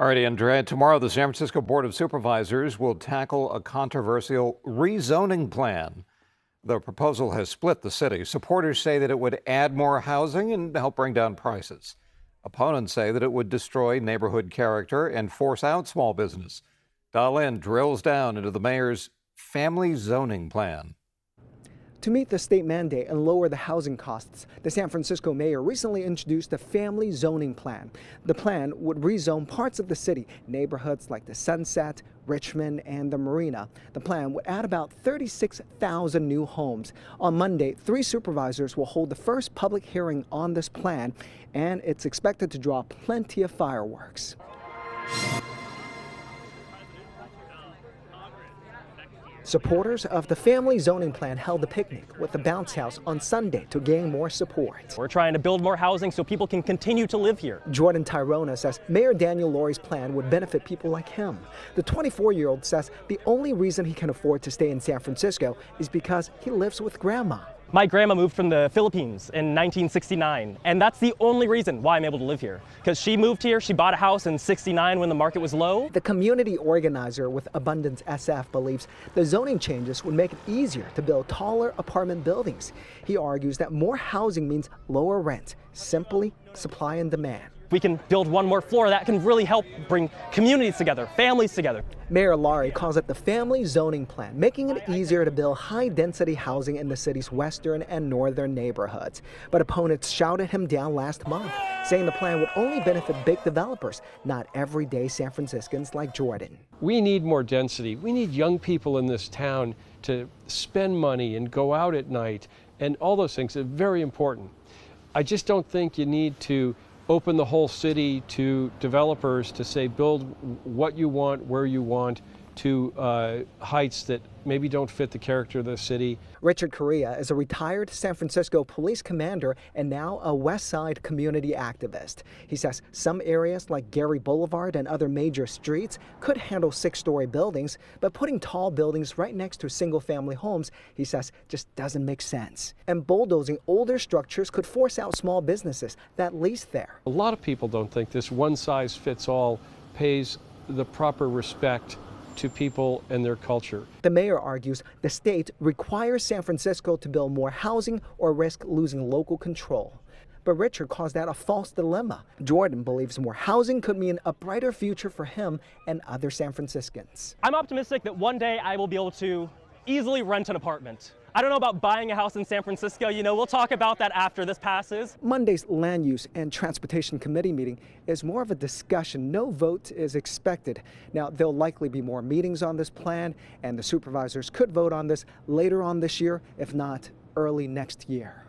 All right, Andrea, tomorrow the San Francisco Board of Supervisors will tackle a controversial rezoning plan. The proposal has split the city. Supporters say that it would add more housing and help bring down prices. Opponents say that it would destroy neighborhood character and force out small business. Dial In drills down into the mayor's family zoning plan. To meet the state mandate and lower the housing costs, the San Francisco mayor recently introduced a family zoning plan. The plan would rezone parts of the city, neighborhoods like the Sunset, Richmond, and the Marina. The plan would add about 36,000 new homes. On Monday, 3 supervisors will hold the first public hearing on this plan, and it's expected to draw plenty of fireworks. Supporters of the family zoning plan held a picnic with the bounce house on Sunday to gain more support. We're trying to build more housing so people can continue to live here. Jordan Tyrona says Mayor Daniel Lurie's plan would benefit people like him. The 24-year-old says the only reason he can afford to stay in San Francisco is because he lives with grandma. My grandma moved from the Philippines in 1969, and that's the only reason why I'm able to live here. Because she moved here, she bought a house in '69 when the market was low. The community organizer with Abundance SF believes the zoning changes would make it easier to build taller apartment buildings. He argues that more housing means lower rent, simply supply and demand. We can build one more floor. That can really help bring communities together, families together. Mayor Lurie calls it the family zoning plan, making it easier to build high-density housing in the city's western and northern neighborhoods. But opponents shouted him down last month, saying the plan would only benefit big developers, not everyday San Franciscans like Jordan. We need more density. We need young people in this town to spend money and go out at night, and all those things are very important. I just don't think you need to open the whole city to developers to say build what you want, where you want, to heights that maybe don't fit the character of the city. Richard Correa is a retired San Francisco police commander and now a West Side community activist. He says some areas like Gary Boulevard and other major streets could handle 6-story buildings, but putting tall buildings right next to single-family homes, he says, just doesn't make sense. And bulldozing older structures could force out small businesses that lease there. A lot of people don't think this one-size-fits-all pays the proper respect to people and their culture. The mayor argues the state requires San Francisco to build more housing or risk losing local control. But Richard calls that a false dilemma. Jordan believes more housing could mean a brighter future for him and other San Franciscans. I'm optimistic that one day I will be able to easily rent an apartment. I don't know about buying a house in San Francisco. You know, we'll talk about that after this passes. Monday's Land Use and Transportation Committee meeting is more of a discussion. No vote is expected. Now, there'll likely be more meetings on this plan, and the supervisors could vote on this later on this year, if not early next year.